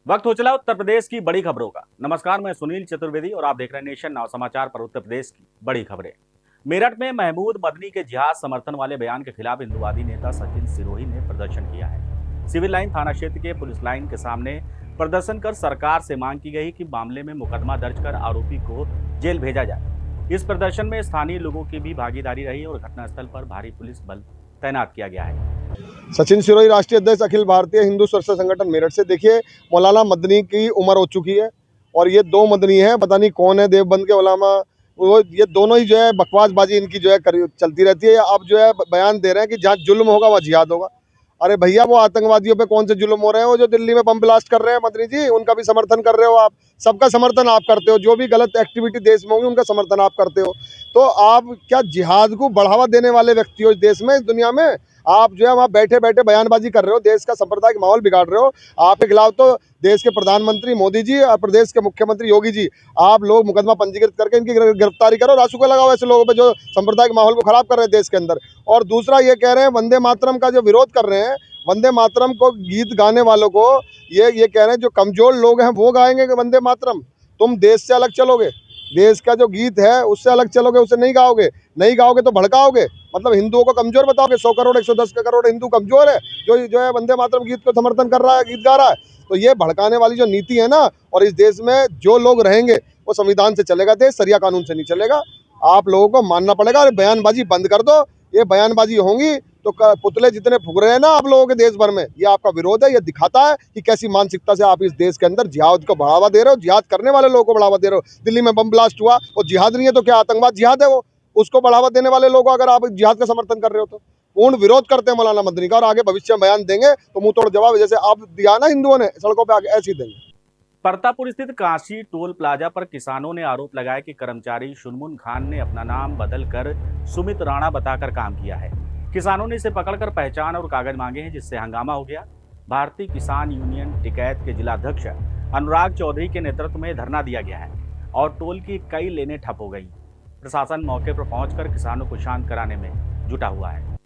वक्त हो चला उत्तर प्रदेश की बड़ी खबरों का। नमस्कार, मैं सुनील चतुर्वेदी और आप देख रहे हैं नेशन नाउ समाचार पर उत्तर प्रदेश की बड़ी खबरें। मेरठ में महमूद मदनी के जिहाद समर्थन वाले बयान के खिलाफ हिंदुवादी नेता सचिन सिरोही ने प्रदर्शन किया है। सिविल लाइन थाना क्षेत्र के पुलिस लाइन के सामने प्रदर्शन कर सरकार से मांग की गई कि मामले में मुकदमा दर्ज कर आरोपी को जेल भेजा जाए। इस प्रदर्शन में स्थानीय लोगों की भी भागीदारी रही और घटनास्थल पर भारी पुलिस बल तैनात किया गया है। सचिन सिरोही, राष्ट्रीय अध्यक्ष अखिल भारतीय हिंदू सुरक्षा संगठन मेरठ से। देखिए, मौलाना मदनी की उम्र हो चुकी है और ये दो मदनी हैं, पता नहीं कौन है, देवबंद के उलामा, वो ये दोनों ही जो है बकवासबाजी इनकी जो है चलती रहती है। अब जो है बयान दे रहे हैं कि जहाँ जुल्म होगा वहाँ जिहाद होगा। अरे भैया, वो आतंकवादियों पे कौन से जुल्म हो रहे हैं? वो जो दिल्ली में बम ब्लास्ट कर रहे हैं मदनी जी, उनका भी समर्थन कर रहे हो आप। सबका समर्थन आप करते हो, जो भी गलत एक्टिविटी देश में होगी उनका समर्थन आप करते हो। तो आप क्या जिहाद को बढ़ावा देने वाले व्यक्ति हो इस देश में, इस दुनिया में? आप जो है वहाँ बैठे बैठे बयानबाजी कर रहे हो, देश का सांप्रदायिक माहौल बिगाड़ रहे हो। आपके खिलाफ तो देश के प्रधानमंत्री मोदी जी और प्रदेश के मुख्यमंत्री योगी जी, आप लोग मुकदमा पंजीकृत करके इनकी गिरफ्तारी करो, रासुका लगाओ ऐसे लोगों पे जो सांप्रदायिक माहौल को खराब कर रहे हैं देश के अंदर। और दूसरा ये कह रहे हैं वंदे मातरम का जो विरोध कर रहे हैं, वंदे मातरम को गीत गाने वालों को ये कह रहे हैं जो कमजोर लोग हैं वो गाएंगे कि वंदे मातरम। तुम देश से अलग चलोगे, देश का जो गीत है उससे अलग चलोगे, उसे नहीं गाओगे। नहीं गाओगे तो भड़काओगे, मतलब हिंदुओं को कमजोर बताओगे। 100 करोड़ 110 करोड़ हिंदू कमजोर है जो है वंदे मातरम गीत को समर्थन कर रहा है, गीत गा रहा है। तो ये भड़काने वाली जो नीति है ना, और इस देश में जो लोग रहेंगे वो संविधान से चलेगा देश, सरिया कानून से नहीं चलेगा। आप लोगों को मानना पड़ेगा। अरे बयानबाजी बंद कर दो। ये बयानबाजी होंगी तो पुतले जितने फूक रहे हैं ना आप लोगों के देश भर में, ये आपका विरोध है। ये दिखाता है कि कैसी मानसिकता से आप इस देश के अंदर जिहाद को बढ़ावा दे रहे हो, जिहाद करने वाले लोगों को बढ़ावा दे रहे हो। दिल्ली में बम ब्लास्ट हुआ, वो जिहाद नहीं है तो क्या आतंकवाद जिहाद है? वो उसको बढ़ावा देने वाले लोगों अगर आप जिहाद का समर्थन कर रहे हो तो पूर्ण विरोध करते हैं मौलाना मदनी का। और आगे भविष्य में बयान देंगे तो मुंह तोड़ जवाब जैसे आप दिया ना हिंदुओं ने सड़कों पर आगे, ऐसे ही देंगे। परतापुर स्थित काशी टोल प्लाजा पर किसानों ने आरोप लगाया कि कर्मचारी शुनमुन खान ने अपना नाम बदलकर सुमित राणा बताकर काम किया है। किसानों ने इसे पकड़कर पहचान और कागज मांगे हैं, जिससे हंगामा हो गया। भारतीय किसान यूनियन टिकैत के जिलाध्यक्ष अनुराग चौधरी के नेतृत्व में धरना दिया गया है और टोल की कई लेनें ठप हो गई। प्रशासन मौके पर पहुंचकर किसानों को शांत कराने में जुटा हुआ है।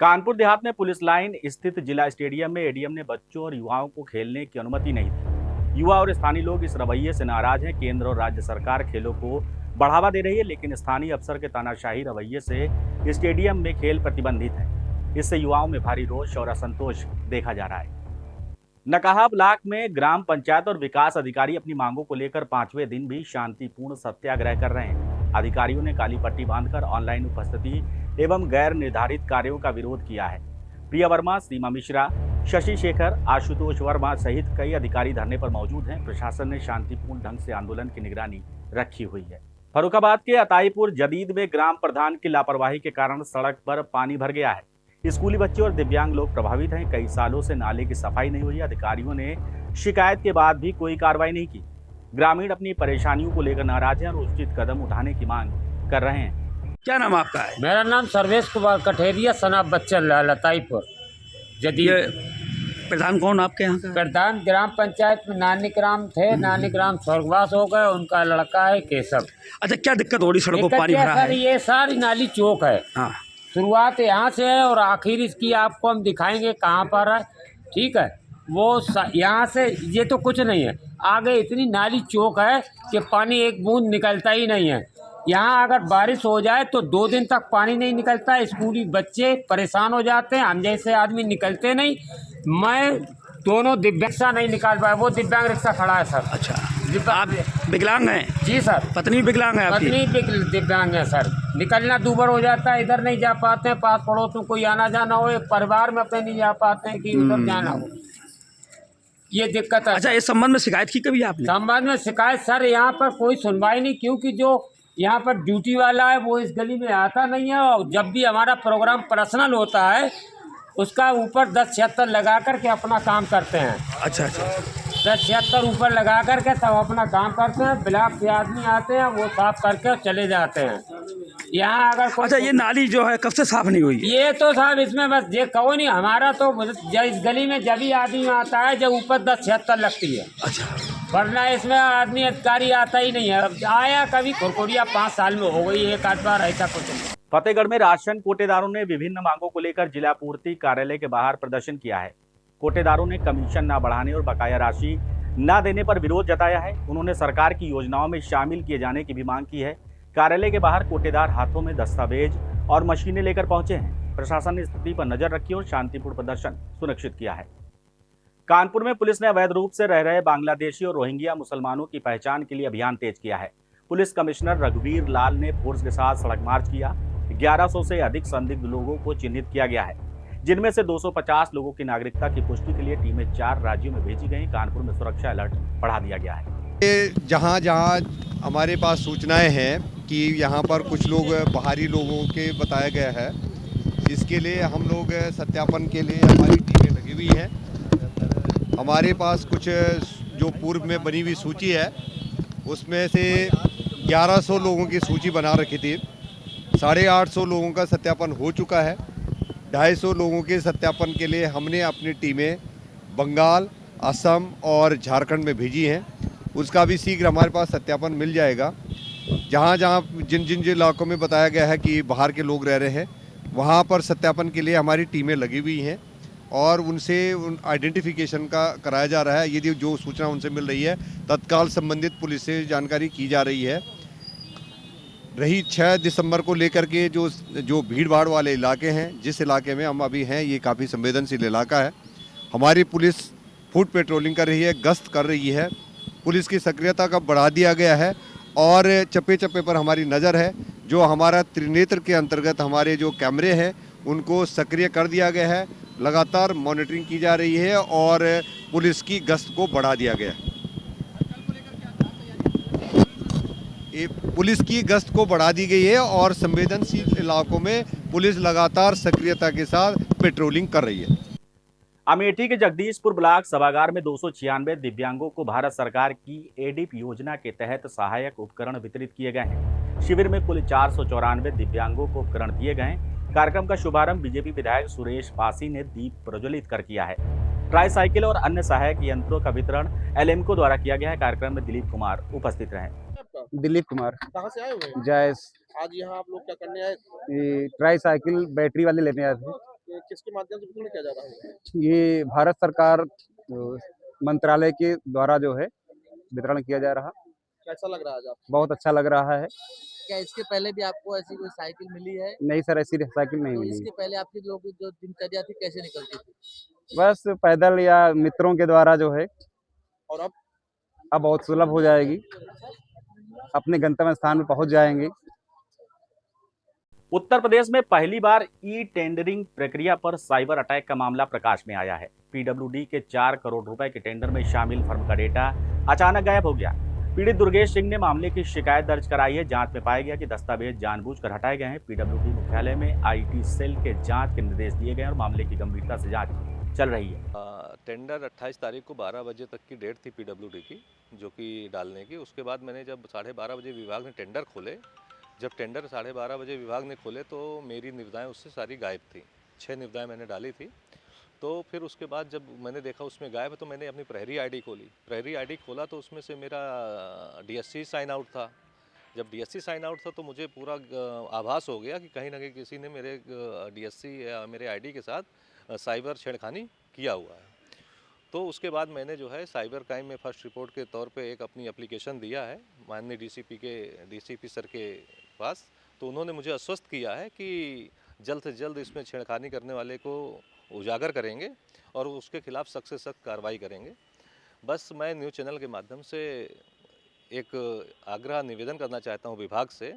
कानपुर देहात में पुलिस लाइन स्थित जिला स्टेडियम में एडीएम ने बच्चों और युवाओं को खेलने की अनुमति नहीं दी। युवा और स्थानीय लोग इस रवैये से नाराज हैं। केंद्र और राज्य सरकार खेलों को बढ़ावा दे रही है, लेकिन स्थानीय अफसर के तानाशाही रवैये से स्टेडियम में खेल प्रतिबंधित है। इससे युवाओं में भारी रोष और असंतोष देखा जा रहा है। नकाहा ब्लॉक में ग्राम पंचायत और विकास अधिकारी अपनी मांगों को लेकर 5वें दिन भी शांतिपूर्ण सत्याग्रह कर रहे हैं। अधिकारियों ने काली पट्टी बांधकर ऑनलाइन उपस्थिति एवं गैर निर्धारित कार्यों का विरोध किया है। प्रिया वर्मा, सीमा मिश्रा, शशि शेखर, आशुतोष वर्मा सहित कई अधिकारी धरने पर मौजूद हैं। प्रशासन ने शांतिपूर्ण ढंग से आंदोलन की निगरानी रखी हुई है। फर्रुखाबाद के अताईपुर जदीद में ग्राम प्रधान की लापरवाही के कारण सड़क पर पानी भर गया है। स्कूली बच्चे और दिव्यांग लोग प्रभावित हैं। कई सालों से नाले की सफाई नहीं हुई। अधिकारियों ने शिकायत के बाद भी कोई कार्रवाई नहीं की। ग्रामीण अपनी परेशानियों को लेकर नाराज हैं और उचित कदम उठाने की मांग कर रहे हैं। क्या नाम आपका है? मेरा नाम सर्वेश कुमार कठेरिया, सनाब बच्चन लाल, अताईपुर जदीद। प्रधान कौन आपके यहाँ का? प्रधान ग्राम पंचायत में नानीग्राम थे, नानीग्राम स्वर्गवास हो गए, उनका लड़का है केशव। अच्छा, क्या दिक्कत हो रही? सड़कों पर पानी भरा सर, है। ये सारी नाली चौक है। हाँ, शुरुआत यहाँ से है और आखिर इसकी आपको हम दिखाएंगे कहाँ पर है। ठीक है, वो यहाँ से ये तो कुछ नहीं है, आगे इतनी नाली चौक है कि पानी एक बूंद निकलता ही नहीं है। यहाँ अगर बारिश हो जाए तो 2 दिन तक पानी नहीं निकलता है। स्कूली बच्चे परेशान हो जाते हैं, हम जैसे आदमी निकलते नहीं। मैं दोनों दिव्यांग रिक्शा नहीं निकाल पाया, वो दिव्यांग रिक्शा खड़ा है सर। अच्छा, आप विकलांग हैं? जी सर। पत्नी विकलांग है आपकी? पत्नी दिव्यांग है सर। निकलना दूभर हो जाता है, इधर नहीं जा पाते हैं, पास पड़ोस में कोई आना जाना हो, परिवार में अपने नहीं जा पाते हैं कि उधर जाना हो, ये दिक्कत है। अच्छा, इस संबंध में शिकायत की कभी आपने? संबंध में शिकायत सर, यहाँ पर कोई सुनवाई नहीं, क्योंकि जो यहाँ पर ड्यूटी वाला है वो इस गली में आता नहीं है। और जब भी हमारा प्रोग्राम पर्सनल होता है उसका ऊपर 10-76 लगा करके अपना काम करते हैं। अच्छा अच्छा, 10-76 ऊपर लगा करके तब अपना काम करते हैं। ब्लॉक से आदमी आते हैं, वो साफ करके चले जाते हैं। यहाँ अगर अच्छा, ये नाली जो है कब से साफ नहीं हुई? ये तो साहब इसमें बस ये कहो नहीं, हमारा तो इस गली में जब भी आदमी आता है जब ऊपर 10-76 लगती है। अच्छा, वरना इसमें आदमी अधिकारी आता ही नहीं है। अब आया कभी खुरकुरिया 5 साल में हो गई एक आध बार, ऐसा कुछ नहीं। फतेहगढ़ में राशन कोटेदारों ने विभिन्न मांगों को लेकर जिला पूर्ति कार्यालय के बाहर प्रदर्शन किया है। कोटेदारों ने कमीशन न बढ़ाने और बकाया राशि न देने पर विरोध जताया है। उन्होंने सरकार की योजनाओं में शामिल किए जाने की भी मांग की है। कार्यालय के बाहर कोटेदार हाथों में दस्तावेज और मशीनें लेकर पहुंचे हैं। प्रशासन ने स्थिति पर नजर रखी और शांतिपूर्ण प्रदर्शन सुनिश्चित किया है। कानपुर में पुलिस ने अवैध रूप से रह रहे बांग्लादेशी और रोहिंग्या मुसलमानों की पहचान के लिए अभियान तेज किया है। पुलिस कमिश्नर रघुवीर लाल ने फोर्स के साथ सड़क मार्च किया। 1100 से अधिक संदिग्ध लोगों को चिन्हित किया गया है, जिनमें से 250 लोगों की नागरिकता की पुष्टि के लिए टीमें 4 राज्यों में भेजी गई। कानपुर में सुरक्षा अलर्ट बढ़ा दिया गया है। जहाँ जहाँ हमारे पास सूचनाएं हैं कि यहाँ पर कुछ लोग बाहरी लोगों के बताया गया है, इसके लिए हम लोग सत्यापन के लिए हमारी टीमें लगी हुई हैं। हमारे पास कुछ जो पूर्व में बनी हुई सूची है, उसमें से 1100 लोगों की सूची बना रखी थी। 850 लोगों का सत्यापन हो चुका है। 250 लोगों के सत्यापन के लिए हमने अपनी टीमें बंगाल, असम और झारखंड में भेजी हैं। उसका भी शीघ्र हमारे पास सत्यापन मिल जाएगा। जहाँ जहाँ जिन इलाकों में बताया गया है कि बाहर के लोग रह रहे हैं, वहाँ पर सत्यापन के लिए हमारी टीमें लगी हुई हैं और उनसे आइडेंटिफिकेशन का कराया जा रहा है। यदि जो सूचना उनसे मिल रही है, तत्काल संबंधित पुलिस से जानकारी की जा रही है। रही 6 दिसंबर को लेकर के जो भीड़ भाड़ वाले इलाके हैं, जिस इलाके में हम अभी हैं, ये काफ़ी संवेदनशील इलाका है। हमारी पुलिस फुट पेट्रोलिंग कर रही है, गश्त कर रही है। पुलिस की सक्रियता का बढ़ा दिया गया है और चप्पे चप्पे पर हमारी नज़र है। जो हमारा त्रिनेत्र के अंतर्गत हमारे जो कैमरे हैं, उनको सक्रिय कर दिया गया है। लगातार मॉनिटरिंग की जा रही है और पुलिस की गश्त को बढ़ा दिया गया है। पुलिस की गश्त को बढ़ा दी गई है और संवेदनशील इलाकों में पुलिस लगातार सक्रियता के साथ पेट्रोलिंग कर रही है। अमेठी के जगदीशपुर ब्लॉक सभागार में 296 दिव्यांगों को भारत सरकार की एडिप योजना के तहत सहायक उपकरण वितरित किए गए हैं। शिविर में कुल 494 दिव्यांगों को उपकरण दिए गए। कार्यक्रम का शुभारंभ बीजेपी विधायक सुरेश पासी ने दीप प्रज्वलित कर किया है। ट्राई साइकिल और अन्य सहायक यंत्रों का वितरण एलएमको द्वारा किया गया है। कार्यक्रम में दिलीप कुमार उपस्थित रहे। दिलीप कुमार। कहाँ से आए हुए हैं? जायस। आज यहाँ आप लोग क्या करने आए? ये ट्राई साइकिल बैटरी वाले लेने आए थे। ये किसके माध्यम से वितरण किया जा रहा है? ये भारत सरकार मंत्रालय के द्वारा जो है वितरण किया जा रहा। कैसा लग रहा है आज आपको? बहुत अच्छा लग रहा है। क्या इसके पहले भी आपको ऐसी कोई साइकिल मिली है? नहीं सर, ऐसी साइकिल नहीं तो मिली। इसके पहले आपकी लोग जो दिनचर्या थी कैसे निकलती थी? बस पैदल या मित्रों के द्वारा जो है। और अब बहुत सुलभ हो जाएगी, अपने गंतव्य स्थान पर पहुंच जाएंगे। उत्तर प्रदेश में पहली बार ई टेंडरिंग प्रक्रिया पर साइबर अटैक का मामला प्रकाश में आया है। पीडब्ल्यूडी के 4 करोड़ रुपए के टेंडर में शामिल फर्म का डेटा अचानक गायब हो गया। पीड़ित दुर्गेश सिंह ने मामले की शिकायत दर्ज कराई है। जांच में पाया गया कि दस्तावेज जानबूझकर हटाए गए हैं। पीडब्ल्यूडी मुख्यालय में आईटी सेल के जांच के निर्देश दिए गए और मामले की गंभीरता से जांच चल रही है। टेंडर 28 तारीख को 12 बजे तक की डेट थी पीडब्ल्यूडी की, जो कि डालने की। उसके बाद मैंने जब 12:30 बजे विभाग ने टेंडर खोले, जब टेंडर 12:30 बजे विभाग ने खोले तो मेरी निविदाएं उससे सारी गायब थी। 6 निविदाएं मैंने डाली थी। तो फिर उसके बाद जब मैंने देखा उसमें गायब है, तो मैंने अपनी प्रहरी आईडी खोली। प्रहरी आईडी खोला तो उसमें से मेरा डीएससी साइन आउट था। जब डीएससी साइन आउट था तो मुझे पूरा आभास हो गया कि कहीं ना कहीं किसी ने मेरे डीएससी या मेरे आईडी के साथ साइबर छेड़खानी किया हुआ है। तो उसके बाद मैंने जो है साइबर क्राइम में फर्स्ट रिपोर्ट के तौर पे एक अपनी एप्लीकेशन दिया है माननीय डीसीपी सर के पास। तो उन्होंने मुझे आश्वस्त किया है कि जल्द से जल्द इसमें छेड़खानी करने वाले को उजागर करेंगे और उसके खिलाफ सख्त से सख्त कार्रवाई करेंगे। बस मैं न्यूज़ चैनल के माध्यम से एक आग्रह निवेदन करना चाहता हूँ विभाग से,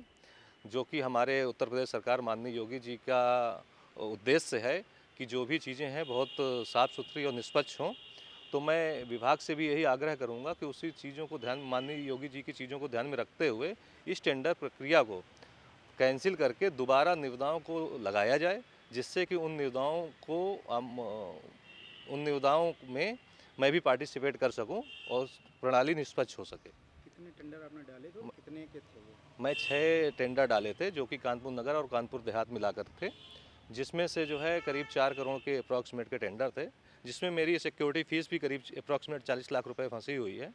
जो कि हमारे उत्तर प्रदेश सरकार माननीय योगी जी का उद्देश्य है कि जो भी चीज़ें हैं बहुत साफ़ सुथरी और निष्पक्ष हों। तो मैं विभाग से भी यही आग्रह करूंगा कि उसी चीज़ों को माननीय योगी जी की चीज़ों को ध्यान में रखते हुए इस टेंडर प्रक्रिया को कैंसिल करके दोबारा निविदाओं को लगाया जाए, जिससे कि उन निविदाओं में मैं भी पार्टिसिपेट कर सकूं और प्रणाली निष्पक्ष हो सके। कितने टेंडर आपने डाले थे? कितने के थे वो? मैं 6 टेंडर डाले थे, जो कि कानपुर नगर और कानपुर देहात मिलाकर थे, जिसमें से जो है करीब 4 करोड़ के अप्रॉक्सीमेट के टेंडर थे, जिसमें मेरी सिक्योरिटी फीस भी करीब अप्रॉक्सीमेट 40 लाख रुपए फंसी हुई है।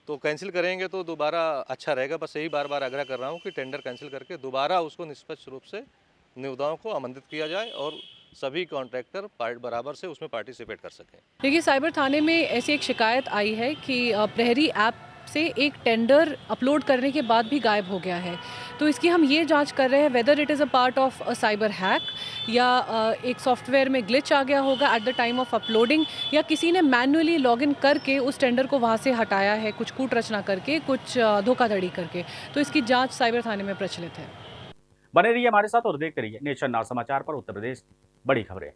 तो कैंसिल करेंगे तो दोबारा अच्छा रहेगा। बस यही बार बार आग्रह कर रहा हूँ कि टेंडर कैंसिल करके दोबारा उसको निष्पक्ष रूप से निविदाओं को आमंत्रित किया जाए और सभी कॉन्ट्रैक्टर बराबर से उसमें पार्टिसिपेट कर सकें। देखिए, साइबर थाने में ऐसी एक शिकायत आई है कि प्रहरी ऐप से एक टेंडर अपलोड करने के बाद भी गायब हो गया है। तो इसकी हम ये जांच कर रहे हैं whether it is a part of a cyber hack या एक सॉफ्टवेयर में ग्लिच आ गया होगा at the time of uploading, या किसी ने मैन्युअली लॉगिन करके उस टेंडर को वहाँ से हटाया है, कुछ कूट रचना करके, कुछ धोखाधड़ी करके। तो इसकी जाँच साइबर थाने में प्रचलित है। बने रहिए हमारे साथ और देखते रहिए नेशन नाउ समाचार पर उत्तर प्रदेश बड़ी खबरें।